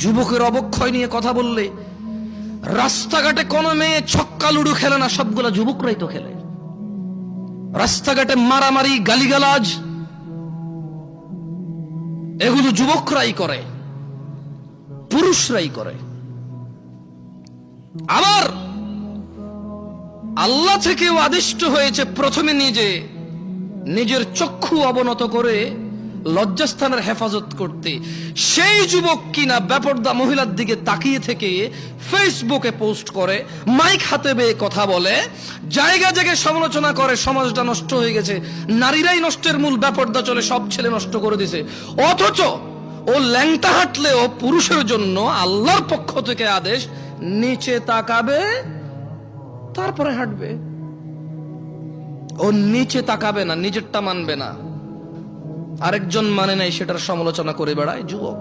যুবকের অবক্ষয় নিয়ে কথা বললে রাস্তাঘাটে কোন মেয়ে ছক্কা লুডু খেলে না, সবগুলা যুবকরাই তো খেলে। রাস্তাঘাটে মারামারি গালিগালাজ এগুলো যুবকরাই করে, পুরুষরাই করে। আবার আল্লাহ থেকেও আদিষ্ট হয়েছে প্রথমে নিজের চক্ষু অবনত করে লজ্জাস্থানের হেফাজত করতে। সেই যুবক কিনা বেপরদা মহিলার দিকে তাকিয়ে থেকে ফেসবুকে পোস্ট করে, মাইক হাতে বেয়ে কথা বলে, জায়গা জায়গায় সমালোচনা করে, সমাজটা নষ্ট হয়ে গেছে, নারীরাই নষ্টের মূল, বেপরদা চলে, সব ছেলে নষ্ট করে দিছে। অথচ ও ল্যাংটা হাঁটলেও পুরুষের জন্য আল্লাহর পক্ষ থেকে আদেশ, নিচে তাকাবে তারপরে হাঁটবে। ও নিচে তাকাবে না, নিজেরটা মানবে না, আরেকজন মানে নাই সেটার সমালোচনা করে বেড়ায় যুবক।